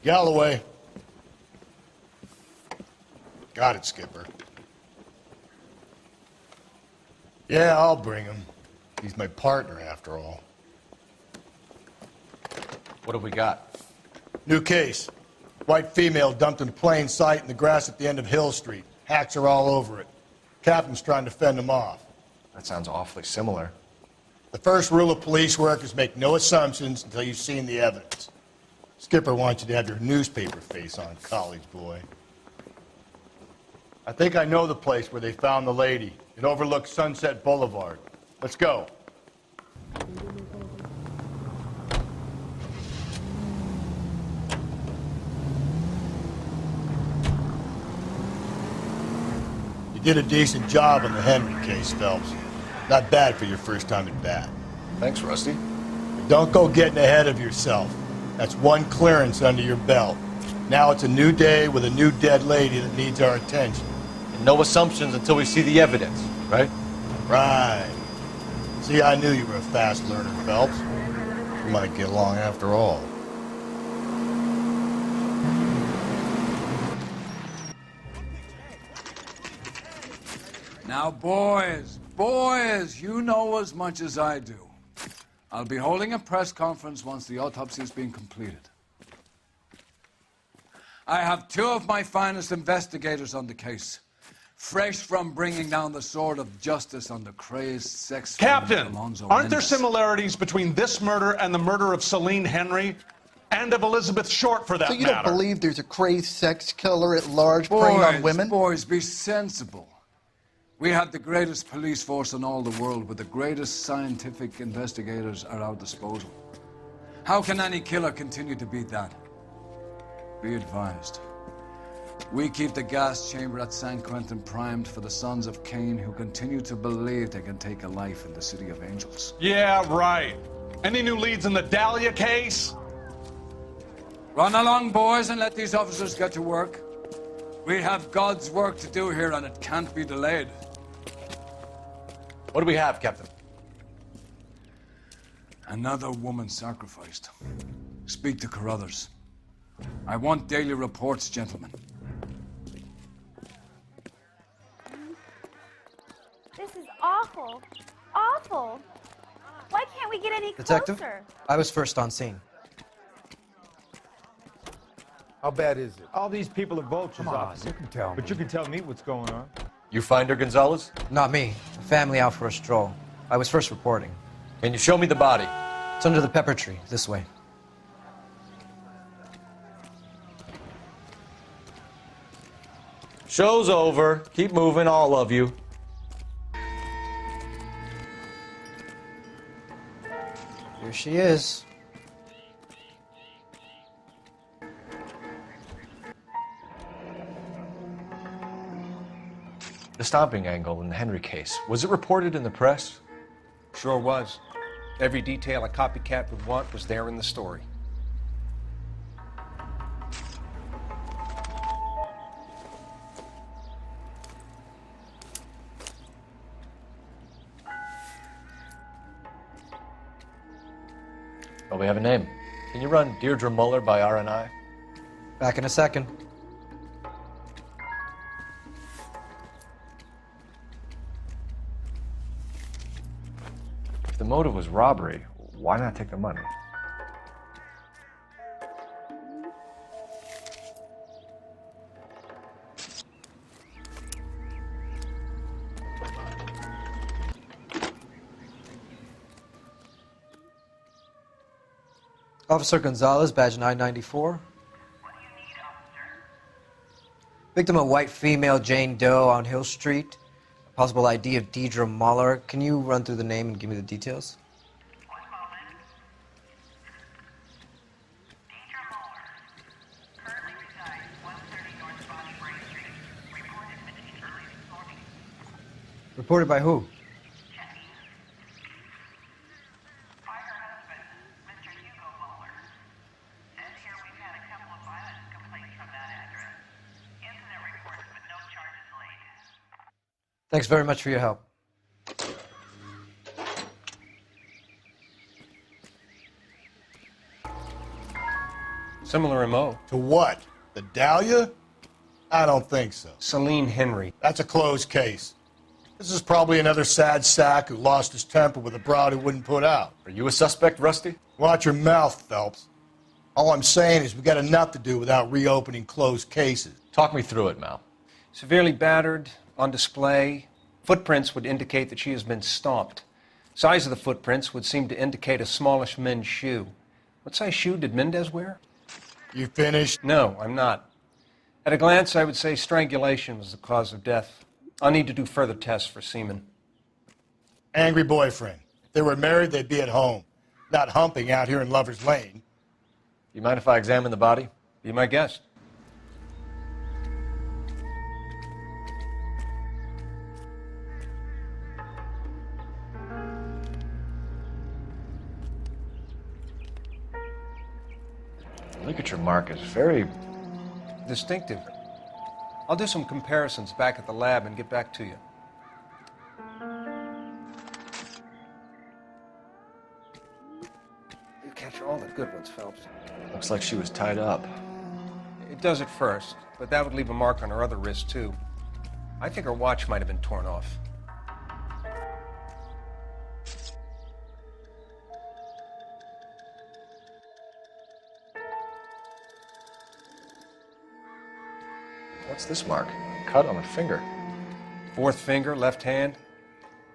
Galloway. Got it, Skipper. Yeah, I'll bring him. He's my partner, after all. What have we got? New case. White female dumped in plain sight in the grass at the end of Hill Street. Hacks are all over it. Captain's trying to fend them off. That sounds awfully similar. The first rule of police work is make no assumptions until you've seen the evidence. Skipper wants you to have your newspaper face on, college boy. I think I know the place where they found the lady. It overlooks Sunset Boulevard. Let's go. You did a decent job on the Henry case, Phelps. Not bad for your first time at bat. Thanks, Rusty. But don't go getting ahead of yourself. That's one clearance under your belt. Now it's a new day with a new dead lady that needs our attention. And no assumptions until we see the evidence, right? Right. See, I knew you were a fast learner, Phelps. We might get along after all. Now, boys, you know as much as I do. I'll be holding a press conference once the autopsy has been completed. I have two of my finest investigators on the case, fresh from bringing down the sword of justice on the crazed sex Captain, Alonzo aren't there Mendez. similarities between this murder and the murder of Celine Henry? And of Elizabeth Short, for that So you matter? don't believe there's a crazed sex killer at large preying on women? Boys, be sensible. We have the greatest police force in all the world, with the greatest scientific investigators at our disposal. How can any killer continue to beat that? Be advised. We keep the gas chamber at San Quentin primed for the sons of Cain who continue to believe they can take a life in the City of Angels. Yeah, right. Any new leads in the Dahlia case? Run along, boys, and let these officers get to work. We have God's work to do here, and it can't be delayed. What do we have, Captain? Another woman sacrificed. Speak to Carruthers. I want daily reports, gentlemen. This is awful. Awful. Why can't we get any Detective, closer? I was first on scene. How bad is it? All these people are vultures, Come on, officer. you can tell me. But you can tell me what's going on. You find her, Gonzalez? Not me. A family out for a stroll. I was first reporting. Can you show me the body? It's under the pepper tree, this way. Show's over. Keep moving, all of you. Here she is. The stomping angle in the Henry case, was it reported in the press? Sure was. Every detail a copycat would want was there in the story. Well, we have a name. Can you run Deirdre Muller by RNI? Back in a second. If the motive was robbery, why not take the money? Officer Gonzalez, badge 994. What do you need, officer? Victim a white female, Jane Doe, on Hill Street. Possible ID of Deirdre Muller. Can you run through the name and give me the details? One moment. Deidre Muller. Currently resides 130 North Bonnie Bray Street. Reported missing early this morning. Reported by who? Checking. By her husband, Mr. Hugo Muller. Says here we've had a couple of violence complaints from that address. Incident reports, but no charges laid. Thanks very much for your help. Similar MO. To what? The Dahlia? I don't think so. Celine Henry. That's a closed case. This is probably another sad sack who lost his temper with a broad who wouldn't put out. Are you a suspect, Rusty? Watch your mouth, Phelps. All I'm saying is we got enough to do without reopening closed cases. Talk me through it, Mal. Severely battered, on display. Footprints would indicate that she has been stomped. Size of the footprints would seem to indicate a smallish men's shoe. What size shoe did Mendez wear? You finished? No, I'm not. At a glance, I would say strangulation was the cause of death. I'll need to do further tests for semen. Angry boyfriend. If they were married, they'd be at home, not humping out here in Lover's Lane. You mind if I examine the body? Be my guest. The ligature mark is very Distinctive. I'll do some comparisons back at the lab and get back to you. You catch all the good ones, Phelps. Looks like she was tied up. It does at first, but that would leave a mark on her other wrist, too. I think her watch might have been torn off. What's this mark? Cut on a finger. Fourth finger, left hand,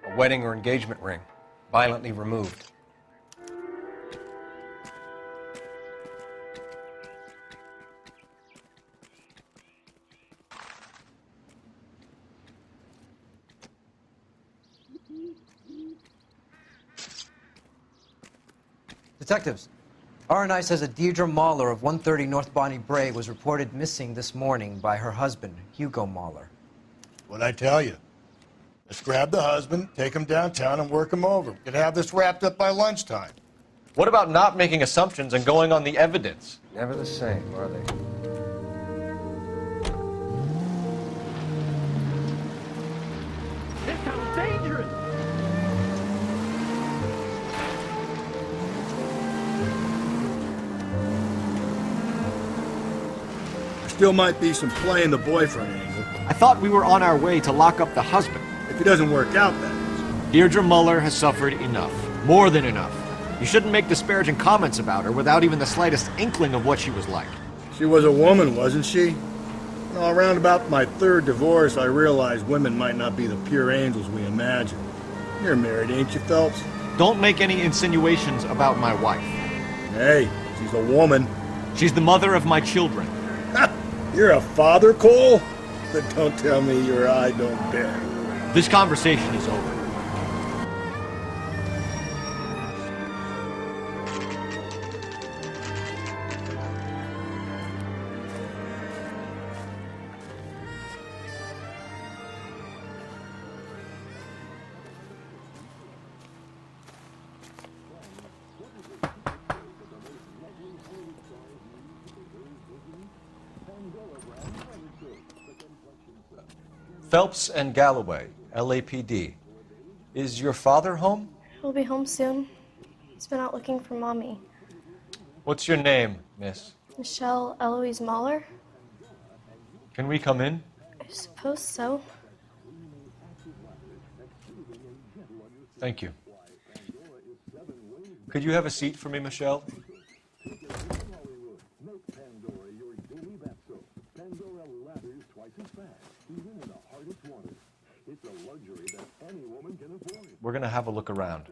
a wedding or engagement ring, violently removed. Detectives, R&I says that Deirdre Mahler of 130 North Bonnie Bray was reported missing this morning by her husband, Hugo Mahler. What'd I tell you? Let's grab the husband, take him downtown, and work him over. We could have this wrapped up by lunchtime. What about not making assumptions and going on the evidence? Never the same, are they? This sounds dangerous. There still might be some play in the boyfriend angle. I thought we were on our way to lock up the husband. If it doesn't work out, that is. Deirdre Muller has suffered enough. More than enough. You shouldn't make disparaging comments about her without even the slightest inkling of what she was like. She was a woman, wasn't she? You know, around about my third divorce, I realized women might not be the pure angels we imagine. You're married, ain't you, Phelps? Don't make any insinuations about my wife. Hey, she's a woman. She's the mother of my children. You're a father, Cole? But don't tell me your eye don't bear. This conversation is over. Phelps and Galloway, LAPD. Is your father home? He'll be home soon. He's been out looking for Mommy. What's your name, miss? Michelle Eloise Mahler? Can we come in? I suppose so. Thank you. Could you have a seat for me, Michelle? We're going to have a look around.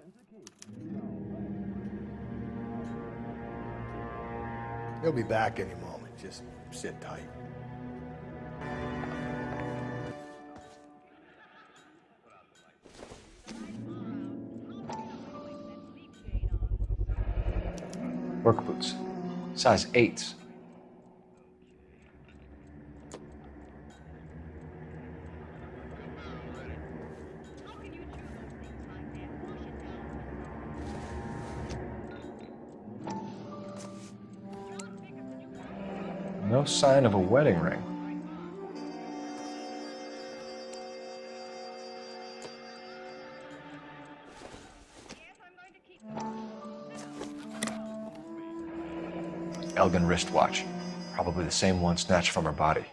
He'll be back any moment. Just sit tight. Work boots. Size 8s. No sign of a wedding ring. Elgin wristwatch. Probably the same one snatched from her body.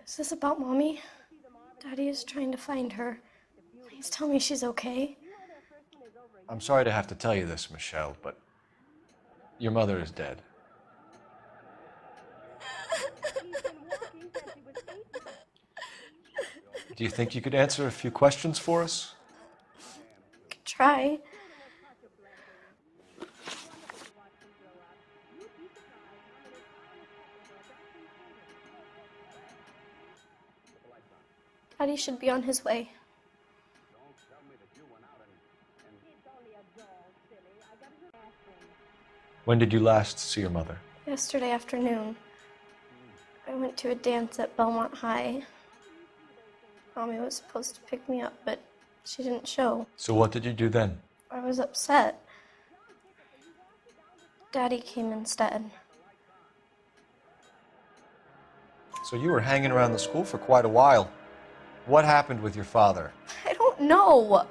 Is this about Mommy? Daddy is trying to find her. Please tell me she's okay. I'm sorry to have to tell you this, Michelle, but your mother is dead. Do you think you could answer a few questions for us? Could try. Daddy should be on his way. When did you last see your mother? Yesterday afternoon, I went to a dance at Belmont High. Mommy was supposed to pick me up, but she didn't show. So what did you do then? I was upset. Daddy came instead. So you were hanging around the school for quite a while. What happened with your father? I don't know.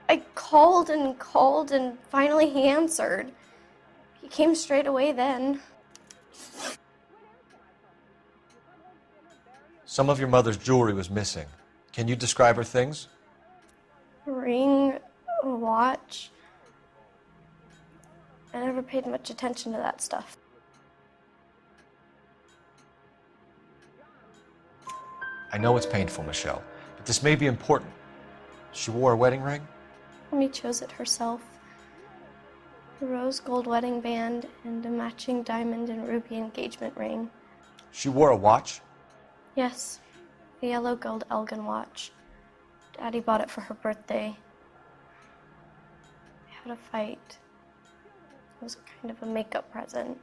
I called and finally he answered. He came straight away then. Some of your mother's jewelry was missing. Can you describe her things? A ring, a watch. I never paid much attention to that stuff. I know it's painful, Michelle, but this may be important. She wore a wedding ring? Mommy chose it herself. A rose gold wedding band and a matching diamond and ruby engagement ring. She wore a watch? Yes, a yellow gold Elgin watch. Daddy bought it for her birthday. We had a fight. It was kind of a makeup present.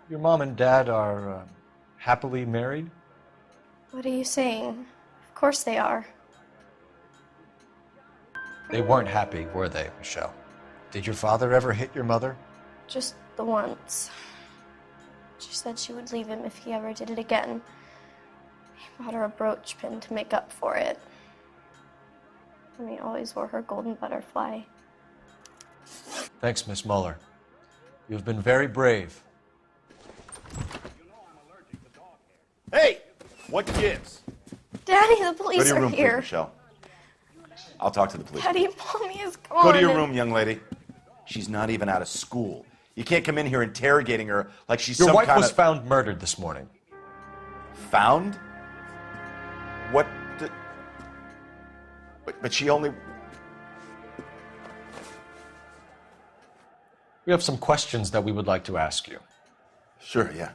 Your mom and dad are happily married? What are you saying? Of course they are. They weren't happy, were they, Michelle? Did your father ever hit your mother? Just the once. She said she would leave him if he ever did it again. He bought her a brooch pin to make up for it. And he always wore her golden butterfly. Thanks, Miss Muller. You've been very brave. Hey! What gives? Daddy, the Go police to your are room, here. please, Michelle. I'll talk to the police. Daddy, Mommy is gone. Go to your room, young lady. She's not even out of school. You can't come in here interrogating her like she's Your some wife kind was of... found murdered this morning. Found? What the... But she only... We have some questions that we would like to ask you. Sure, yeah.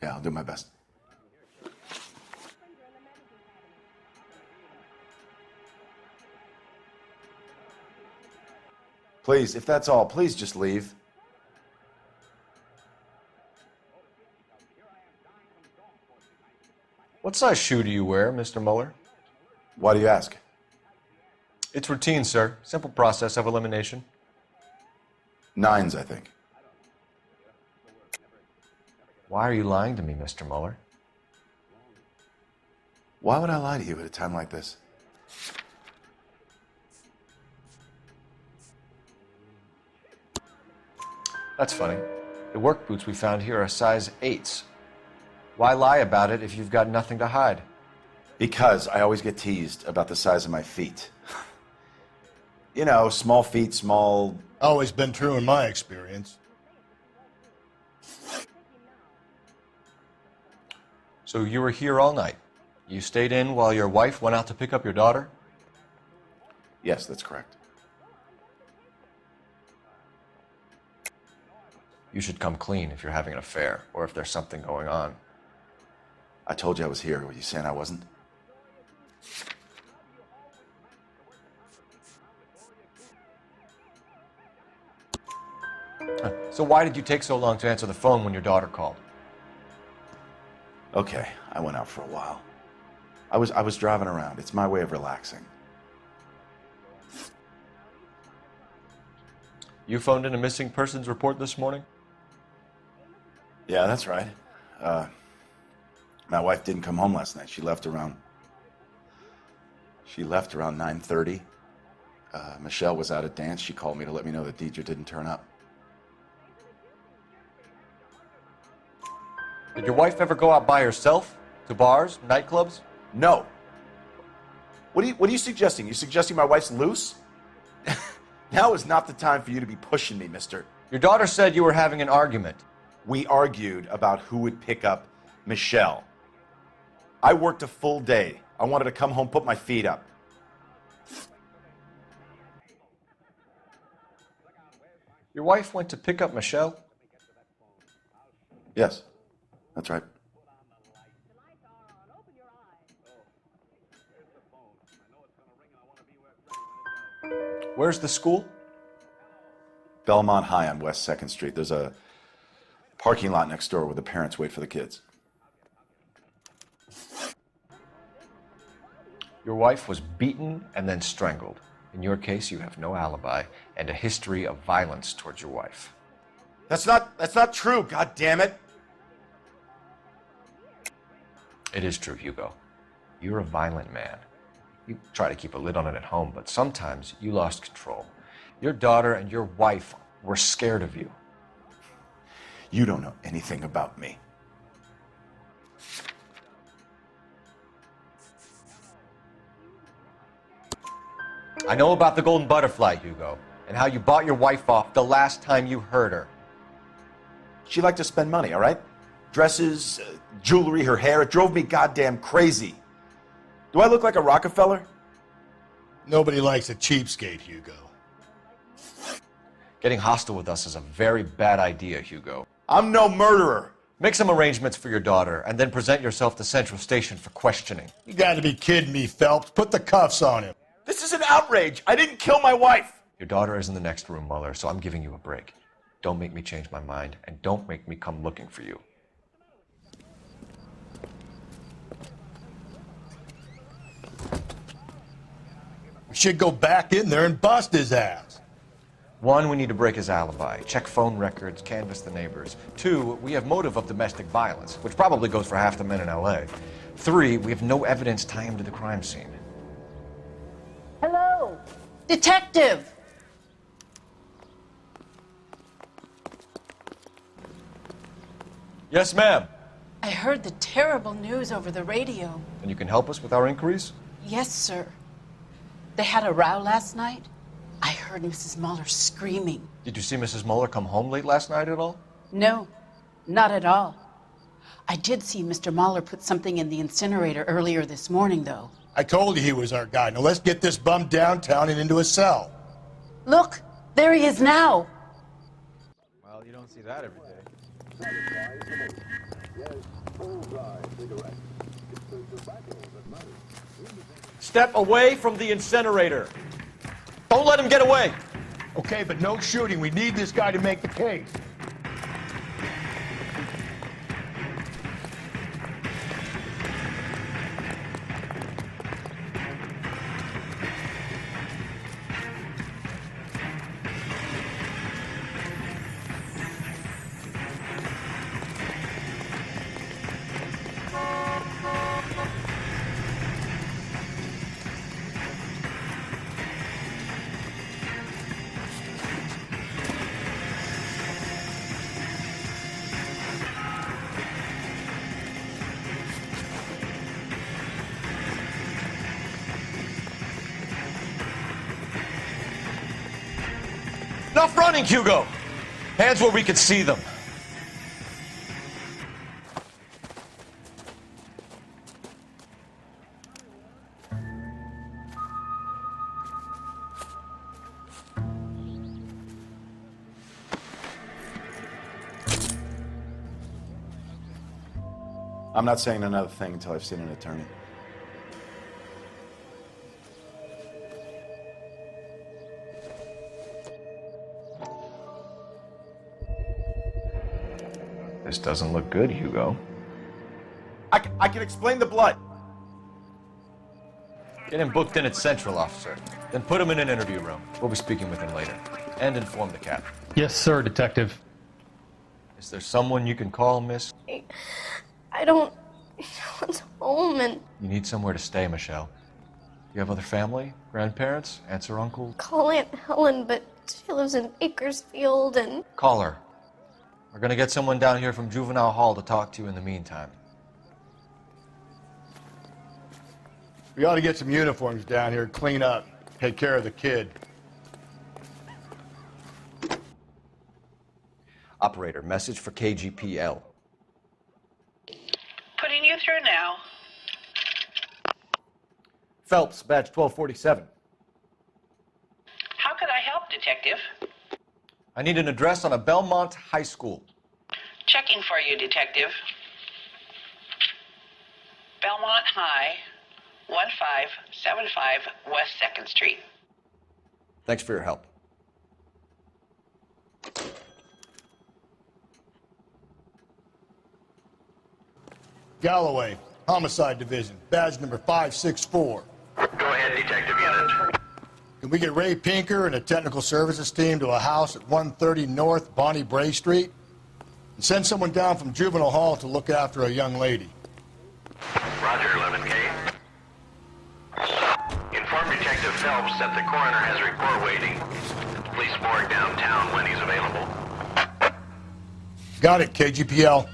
Yeah, I'll do my best. Please, if that's all, please just leave. What size shoe do you wear, Mr. Muller? Why do you ask? It's routine, sir. Simple process of elimination. 9s, I think. Why are you lying to me, Mr. Muller? Why would I lie to you at a time like this? That's funny. The work boots we found here are size 8s. Why lie about it if you've got nothing to hide? Because I always get teased about the size of my feet. You know, small feet, small... Always been true in my experience. So you were here all night. You stayed in while your wife went out to pick up your daughter? Yes, that's correct. You should come clean if you're having an affair, or if there's something going on. I told you I was here. Were you saying I wasn't? So why did you take so long to answer the phone when your daughter called? Okay, I went out for a while. I was driving around. It's my way of relaxing. You phoned in a missing persons report this morning? Yeah, that's right. My wife didn't come home last night. She left around 9:30. Michelle was out at dance. She called me to let me know that Deidre didn't turn up. Did your wife ever go out by herself? To bars, nightclubs? No. What are you suggesting? You suggesting my wife's loose? Now is not the time for you to be pushing me, mister. Your daughter said you were having an argument. We argued about who would pick up Michelle. I worked a full day. I wanted to come home, put my feet up. Your wife went to pick up Michelle? Yes, that's right. Where's the school? Belmont High on West 2nd Street. There's a parking lot next door where the parents wait for the kids. Your wife was beaten and then strangled. In your case, you have no alibi and a history of violence towards your wife. That's not true, god damn it. It is true, Hugo. You're a violent man. You try to keep a lid on it at home, but sometimes you lost control. Your daughter and your wife were scared of you. You don't know anything about me. I know about the golden butterfly, Hugo, and how you bought your wife off the last time you heard her. She liked to spend money, all right? Dresses, jewelry, her hair. It drove me goddamn crazy. Do I look like a Rockefeller? Nobody likes a cheapskate, Hugo. Getting hostile with us is a very bad idea, Hugo. I'm no murderer. Make some arrangements for your daughter, and then present yourself to Central Station for questioning. You gotta be kidding me, Phelps. Put the cuffs on him. This is an outrage. I didn't kill my wife. Your daughter is in the next room, Mueller, so I'm giving you a break. Don't make me change my mind, and don't make me come looking for you. We should go back in there and bust his ass. 1, we need to break his alibi, check phone records, canvass the neighbors. 2, we have motive of domestic violence, which probably goes for half the men in LA. 3, we have no evidence tying him to the crime scene. Hello, detective. Yes, ma'am. I heard the terrible news over the radio. And you can help us with our inquiries? Yes, sir. They had a row last night. I heard Mrs. Mueller screaming. Did you see Mrs. Mueller come home late last night at all? No, not at all. I did see Mr. Mueller put something in the incinerator earlier this morning, though. I told you he was our guy. Now let's get this bum downtown and into a cell. Look, there he is now. Well, you don't see that every day. Step away from the incinerator. Don't let him get away. Okay, but no shooting. We need this guy to make the case. Enough running, Hugo! Hands where we can see them. I'm not saying another thing until I've seen an attorney. This doesn't look good, Hugo. I can explain the blood. Get him booked in at Central, officer. Then put him in an interview room. We'll be speaking with him later. and inform the captain. Yes, sir, Detective. Is there someone you can call, miss? I don't... No one's home and... You need somewhere to stay, Michelle. You have other family? Grandparents? Aunts or uncles? Call Aunt Helen, but she lives in Bakersfield and... Call her. We're gonna get someone down here from Juvenile Hall to talk to you in the meantime. We ought to get some uniforms down here, clean up, take care of the kid. Operator, message for KGPL. Putting you through now. Phelps, badge 1247. How could I help, Detective? I need an address on a Belmont high school. Checking for you, Detective. Belmont High, 1575 West 2nd Street. Thanks for your help. Galloway, Homicide Division, badge number 564. Go ahead, Detective Unit. Can we get Ray Pinker and a technical services team to a house at 130 North Bonnie Bray Street? And send someone down from Juvenile Hall to look after a young lady. Roger, 11K. Inform Detective Phelps that the coroner has a report waiting. Police morgue downtown when he's available. Got it, KGPL.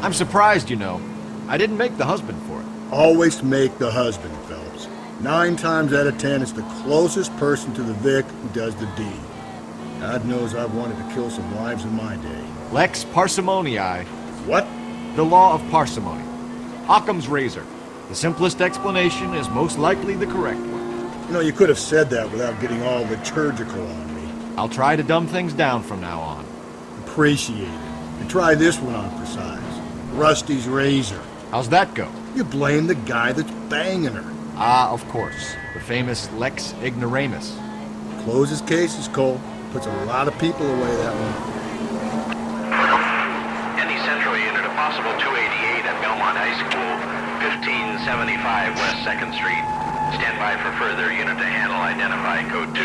I'm surprised, you know. I didn't make the husband for it. Always make the husband, Phelps. 9 times out of 10, it's the closest person to the Vic who does the deed. God knows I've wanted to kill some wives in my day. Lex parsimoniae. What? The law of parsimony. Occam's razor. The simplest explanation is most likely the correct one. You know, you could have said that without getting all liturgical on me. I'll try to dumb things down from now on. Appreciate it. And try this one on for size. Rusty's razor. How's that go? You blame the guy that's banging her. Ah, of course. The famous Lex ignoramus. Closes cases, Cole. Puts a lot of people away, that one. Any Central Unit, a possible 288 at Belmont High School, 1575 West 2nd Street. Stand by for further unit to handle. Identify code 2.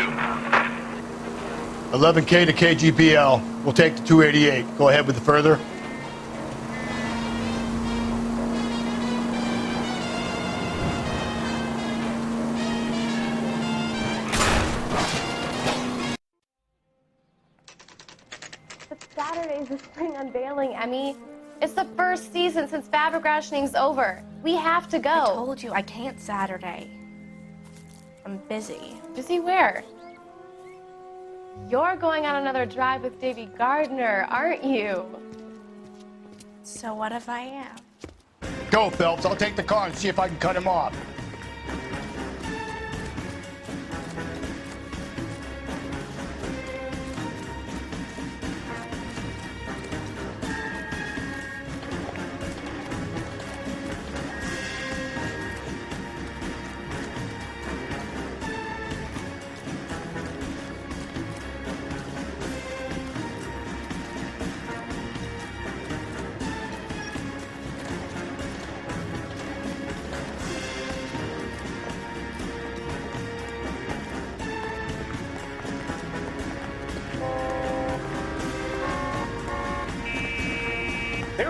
11K to KGPL. We'll take the 288. Go ahead with the further. Saturday's the spring unveiling, Emmy. It's the first season since fabric rationing's over. We have to go. I told you I can't Saturday. I'm busy. Busy where? You're going on another drive with Davy Gardner, aren't you? So what if I am? Go, Phelps. I'll take the car and see if I can cut him off.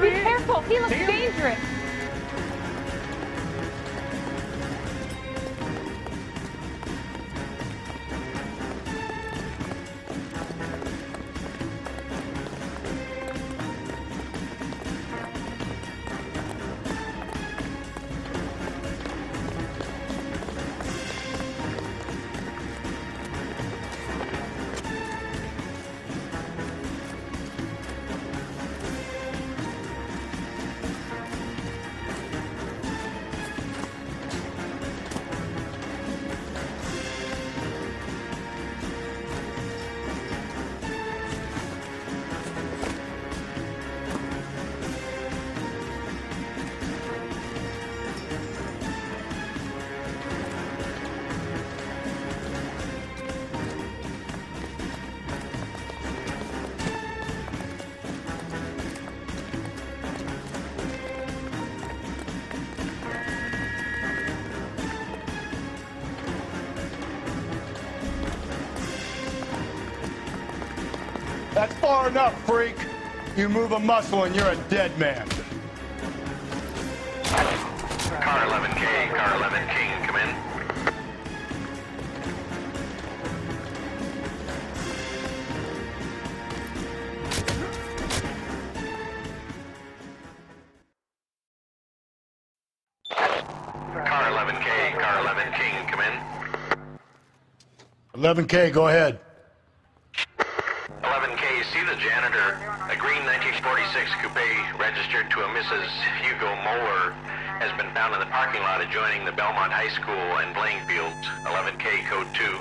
Be careful, he looks dangerous. That's far enough, freak. You move a muscle and you're a dead man. Car 11K, Car 11 King, come in. Car 11K, Car 11 King, come in. 11K, go ahead. 11K, see the janitor. A green 1946 coupe registered to a Mrs. Hugo Moeller has been found in the parking lot adjoining the Belmont High School and playing fields. 11K, code 2.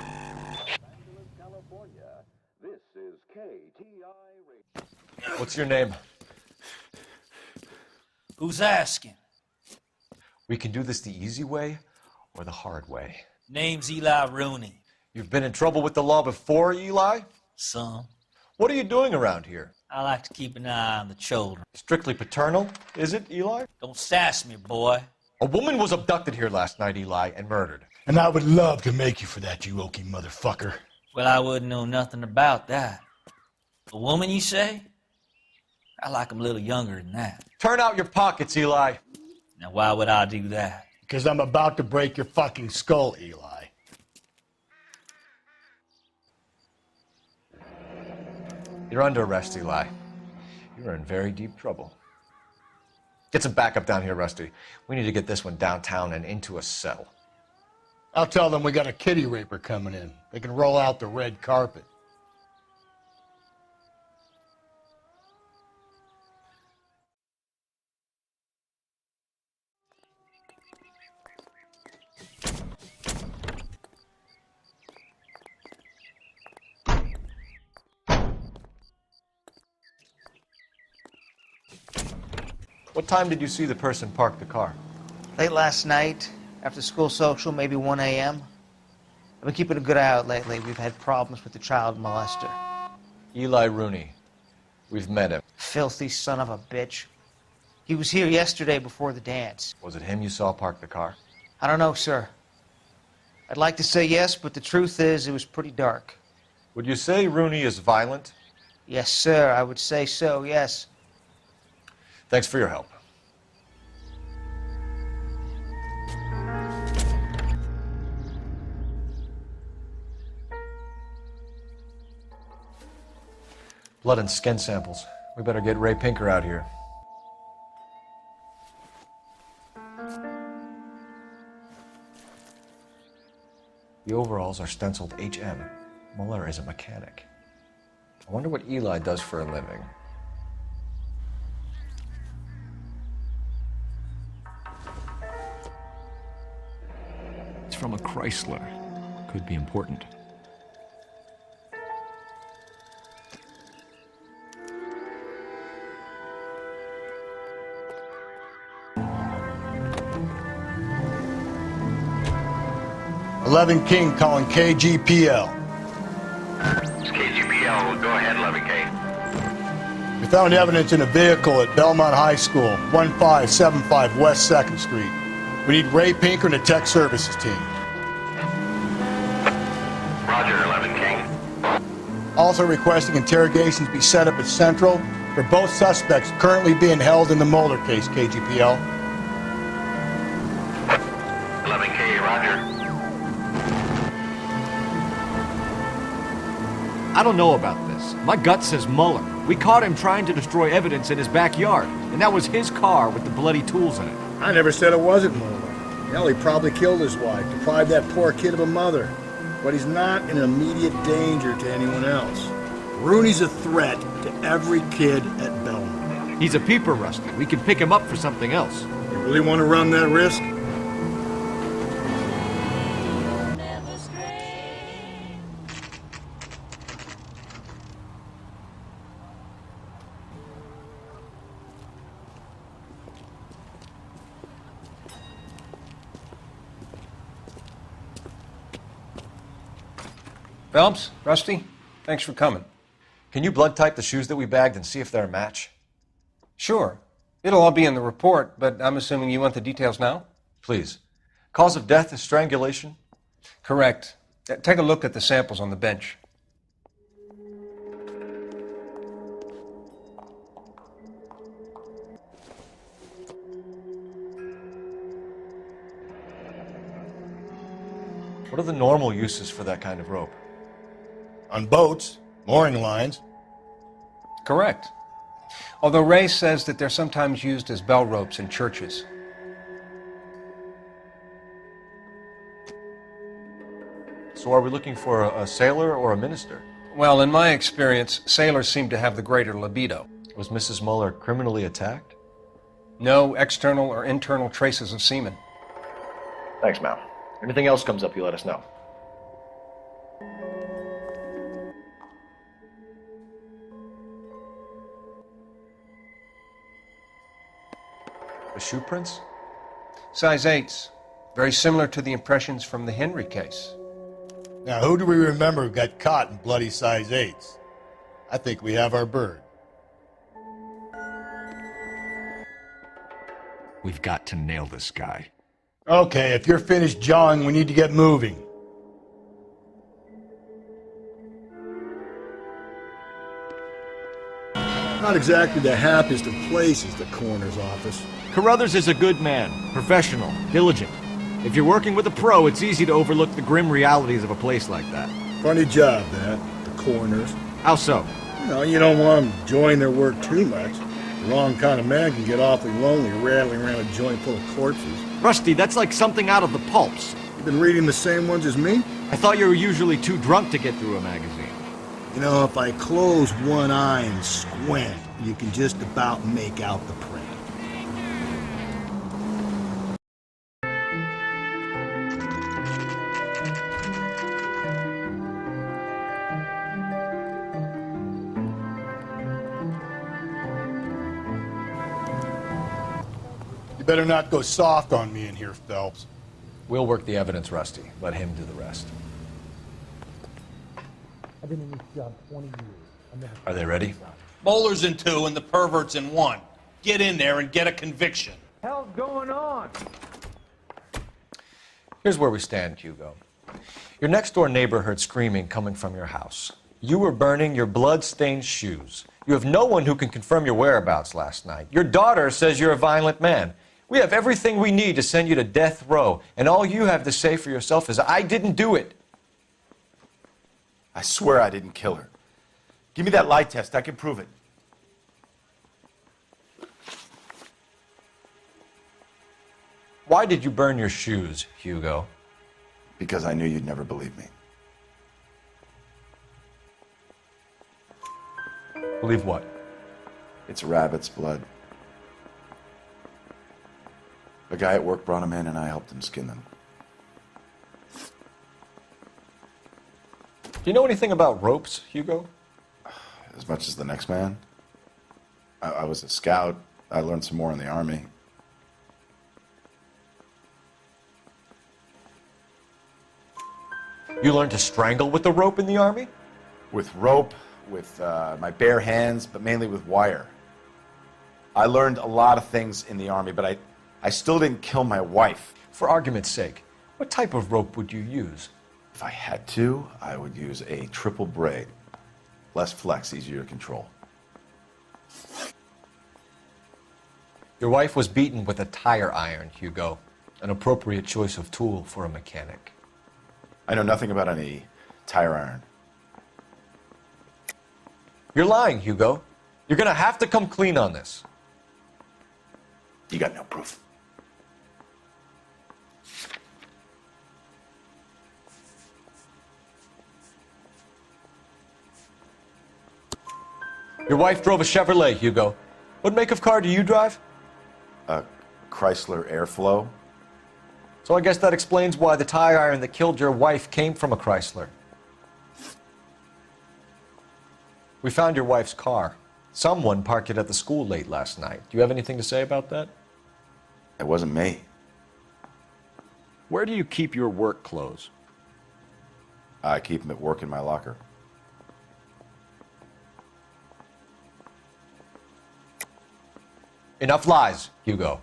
This is KTI. What's your name? Who's asking? We can do this the easy way or the hard way. Name's Eli Rooney. You've been in trouble with the law before, Eli? Some. What are you doing around here? I like to keep an eye on the children. Strictly paternal, is it, Eli? Don't sass me, boy. A woman was abducted here last night, Eli, and murdered. And I would love to make you for that, you oaky motherfucker. Well, I wouldn't know nothing about that. A woman, you say? I like 'em a little younger than that. Turn out your pockets, Eli. Now, why would I do that? Because I'm about to break your fucking skull, Eli. You're under arrest, Eli. You're in very deep trouble. Get some backup down here, Rusty. We need to get this one downtown and into a cell. I'll tell them we got a kitty raper coming in. They can roll out the red carpet. What time did you see the person park the car? Late last night, after school social, maybe 1 a.m. I've been keeping a good eye out lately. We've had problems with the child molester. Eli Rooney. We've met him. Filthy son of a bitch. He was here yesterday before the dance. Was it him you saw park the car? I don't know, sir. I'd like to say yes, but the truth is it was pretty dark. Would you say Rooney is violent? Yes, sir. I would say so, yes. Thanks for your help. Blood and skin samples. We better get Ray Pinker out here. The overalls are stenciled HM. Muller is a mechanic. I wonder what Eli does for a living. It's from a Chrysler. Could be important. Eleven King calling KGPL. It's KGPL. Go ahead, 11K. We found evidence in a vehicle at Belmont High School, 1575 West 2nd Street. We need Ray Pinker and a tech services team. Roger, 11 King. Also requesting interrogations be set up at Central for both suspects currently being held in the Moeller case, KGPL. 11K, roger. I don't know about this. My gut says Muller. We caught him trying to destroy evidence in his backyard, and that was his car with the bloody tools in it. I never said it wasn't Moeller. Hell, he probably killed his wife, deprived that poor kid of a mother. But he's not in immediate danger to anyone else. Rooney's a threat to every kid at Belmont. He's a peeper, Rusty. We can pick him up for something else. You really want to run that risk? Phelps, Rusty, thanks for coming. Can you blood type the shoes that we bagged and see if they're a match? Sure. It'll all be in the report, but I'm assuming you want the details now? Please. Cause of death is strangulation? Correct. Take a look at the samples on the bench. What are the normal uses for that kind of rope? On boats, mooring lines. Correct. Although Ray says that they're sometimes used as bell ropes in churches. So are we looking for a sailor or a minister? Well, in my experience, sailors seem to have the greater libido. Was Mrs. Muller criminally attacked? No external or internal traces of semen. Thanks, Mal. Anything else comes up, you let us know. The shoe prints? Size 8s. Very similar to the impressions from the Henry case. Now, who do we remember got caught in bloody size 8s? I think we have our bird. We've got to nail this guy. Okay, if you're finished jawing, we need to get moving. Not exactly the happiest of places, the coroner's office. Carruthers is a good man, professional, diligent. If you're working with a pro, it's easy to overlook the grim realities of a place like that. Funny job, that, the coroner's. How so? You don't want them enjoying their work too much. The wrong kind of man can get awfully lonely rattling around a joint full of corpses. Rusty, that's like something out of the pulps. You been reading the same ones as me? I thought you were usually too drunk to get through a magazine. If I close one eye and squint, you can just about make out the print. You better not go soft on me in here, Phelps. We'll work the evidence, Rusty. Let him do the rest. I've been in this job 20 years. Are they ready? Bowler's in 2 and the pervert's in 1. Get in there and get a conviction. Hell's going on? Here's where we stand, Hugo. Your next-door neighbor heard screaming coming from your house. You were burning your blood-stained shoes. You have no one who can confirm your whereabouts last night. Your daughter says you're a violent man. We have everything we need to send you to death row, and all you have to say for yourself is, I didn't do it. I swear I didn't kill her. Give me that lie test. I can prove it. Why did you burn your shoes, Hugo? Because I knew you'd never believe me. Believe what? It's a rabbit's blood. A guy at work brought them in and I helped him skin them. Do you know anything about ropes, Hugo? As much as the next man. I was a scout. I learned some more in the Army. You learned to strangle with the rope in the Army? With rope, with my bare hands, but mainly with wire. I learned a lot of things in the Army, but I still didn't kill my wife. For argument's sake, what type of rope would you use? If I had to, I would use a triple braid. Less flex, easier to control. Your wife was beaten with a tire iron, Hugo. An appropriate choice of tool for a mechanic. I know nothing about any tire iron. You're lying, Hugo. You're gonna have to come clean on this. You got no proof. Your wife drove a Chevrolet, Hugo. What make of car do you drive? A Chrysler Airflow. So I guess that explains why the tire iron that killed your wife came from a Chrysler. We found your wife's car. Someone parked it at the school late last night. Do you have anything to say about that? It wasn't me. Where do you keep your work clothes? I keep them at work in my locker. Enough lies, Hugo.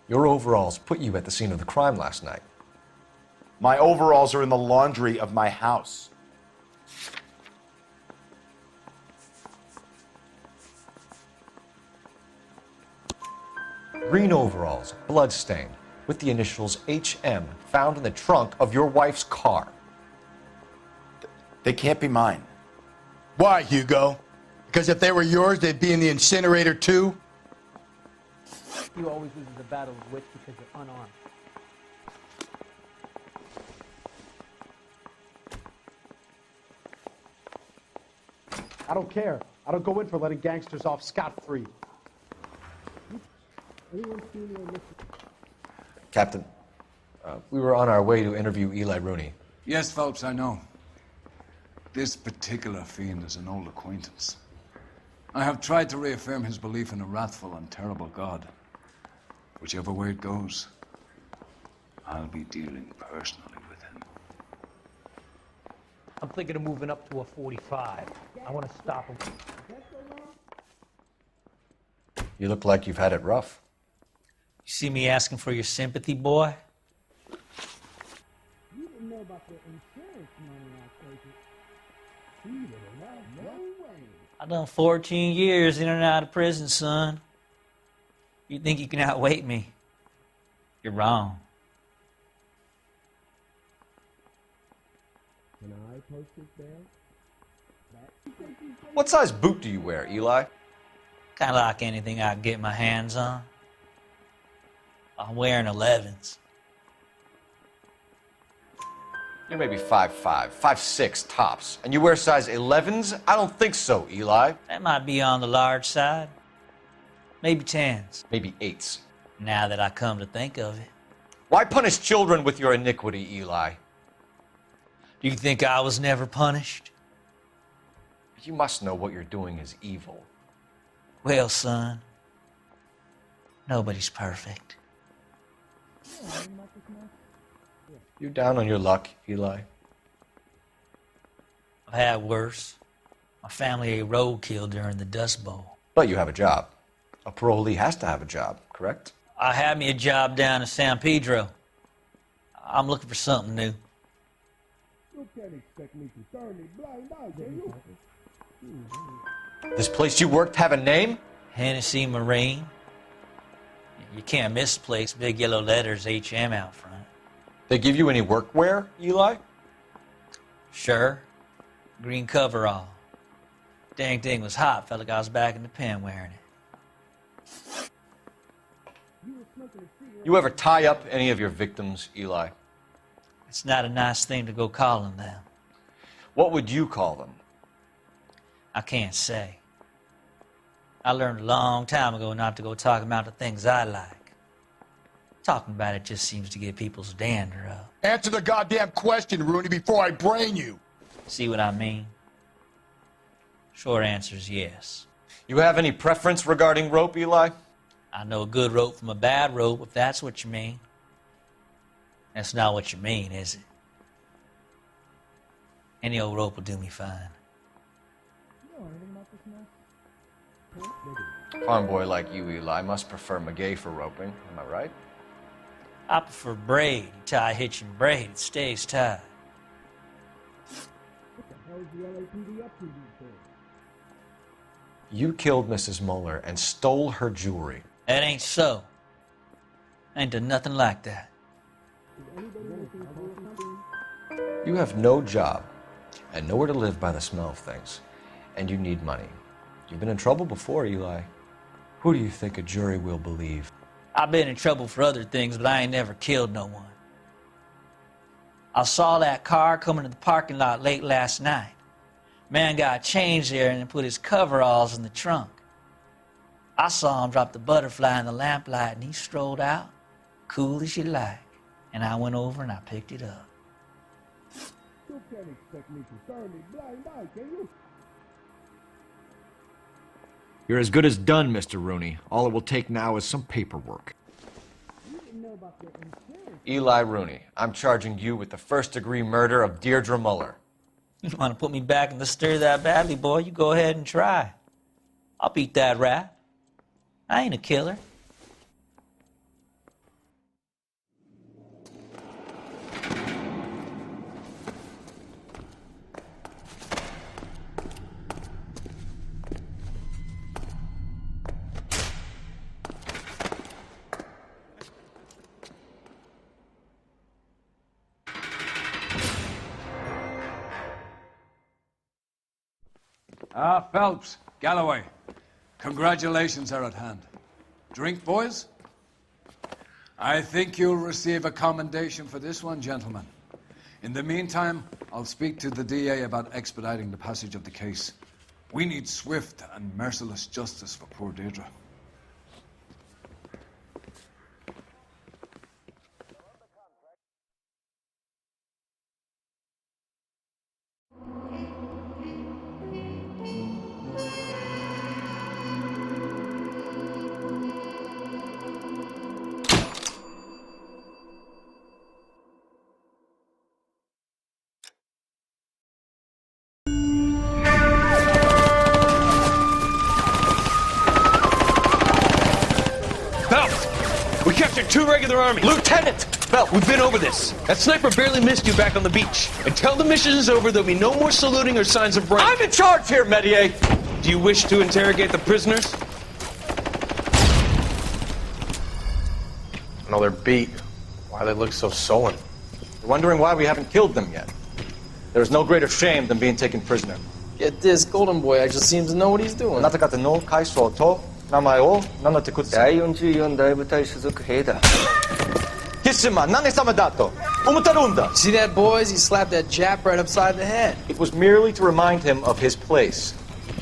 Your overalls put you at the scene of the crime last night. My overalls are in the laundry of my house. Green overalls, blood-stained. with the initials HM found in the trunk of your wife's car. They can't be mine. Why, Hugo? Because if they were yours, they'd be in the incinerator too? You always lose the battle of wits because you're unarmed. I don't care. I don't go in for letting gangsters off scot-free. Captain, we were on our way to interview Eli Rooney. Yes, Phelps, I know. This particular fiend is an old acquaintance. I have tried to reaffirm his belief in a wrathful and terrible God. Whichever way it goes, I'll be dealing personally with him. I'm thinking of moving up to a 45. I want to stop him. You look like you've had it rough. You see me asking for your sympathy, boy? You didn't know about the insurance money I No way. I done 14 years in and out of prison, son. You think you can outweight me? You're wrong. Can I post this bail? What size boot do you wear, Eli? Kind of like anything I can get my hands on. I'm wearing 11s. You're maybe 5'5", 5'6", tops. And you wear size 11s? I don't think so, Eli. That might be on the large side. Maybe 10s. Maybe 8s. Now that I come to think of it. Why punish children with your iniquity, Eli? Do you think I was never punished? You must know what you're doing is evil. Well, son, nobody's perfect. You down on your luck, Eli? I've had worse. My family ate roadkill during the Dust Bowl. But you have a job. A parolee has to have a job, correct? I had me a job down in San Pedro. I'm looking for something new. You can't expect me to turn a blind eye, can you? This place you worked have a name? Hennessy Marine. You can't miss the place. Big yellow letters, HM out front. They give you any workwear, Eli? Sure. Green coverall. Dang thing was hot. Felt like I was back in the pen wearing it. You ever tie up any of your victims, Eli? It's not a nice thing to go calling them. What would you call them? I can't say. I learned a long time ago not to go talking about the things I like. Talking about it just seems to get people's dander up. Answer the goddamn question, Rooney, before I brain you. See what I mean? Short answer is yes. You have any preference regarding rope, Eli? I know a good rope from a bad rope, if that's what you mean. That's not what you mean, is it? Any old rope will do me fine. Farm boy like you, Eli, must prefer Magay for roping. Am I right? I prefer braid. You tie a hitch and braid, it stays tied. What the hell is the LAPD up to these days? You killed Mrs. Muller and stole her jewelry. That ain't so. I ain't done nothing like that. You have no job and nowhere to live by the smell of things, and you need money. You've been in trouble before, Eli. Who do you think a jury will believe? I've been in trouble for other things, but I ain't never killed no one. I saw that car coming to the parking lot late last night. Man got changed there and then put his coveralls in the trunk. I saw him drop the butterfly in the lamplight and he strolled out, cool as you like. And I went over and I picked it up. You can't expect me to turn a blind eye, can you? You're as good as done, Mr. Rooney. All it will take now is some paperwork. You didn't know about the insurance. Eli Rooney, I'm charging you with the first-degree murder of Deirdre Muller. You want to put me back in the stir that badly, boy? You go ahead and try. I'll beat that rap. I ain't a killer. Phelps, Galloway, congratulations are at hand. Drink, boys? I think you'll receive a commendation for this one, gentlemen. In the meantime, I'll speak to the DA about expediting the passage of the case. We need swift and merciless justice for poor Deirdre. We captured 2 regular army. Lieutenant! Well, we've been over this. That sniper barely missed you back on the beach. Until the mission is over, there'll be no more saluting or signs of rank. I'm in charge here, Medier! Do you wish to interrogate the prisoners? No, they're beat. Why they look so sullen? They're wondering why we haven't killed them yet. There's no greater shame than being taken prisoner. Get this, Golden Boy actually seems to know what he's doing. あなた方の階層と名前を名乗ってください。第44大部隊所属兵だ。キスマ、何様だと思ってるんだ。See that, boys? He slapped that Jap right upside the head. It was merely to remind him of his place.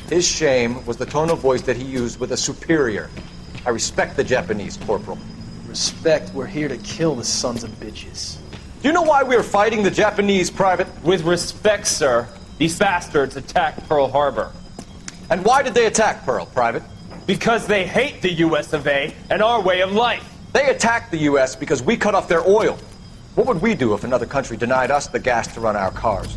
His shame was the tone of voice that he used with a superior. I respect the Japanese, Corporal. Respect, we're here to kill the sons of bitches. Do you know why we are fighting the Japanese, Private? With respect, sir, these bastards attacked Pearl Harbor. And why did they attack Pearl, Private? Because they hate the US of A and our way of life. They attacked the U.S. because we cut off their oil. What would we do if another country denied us the gas to run our cars?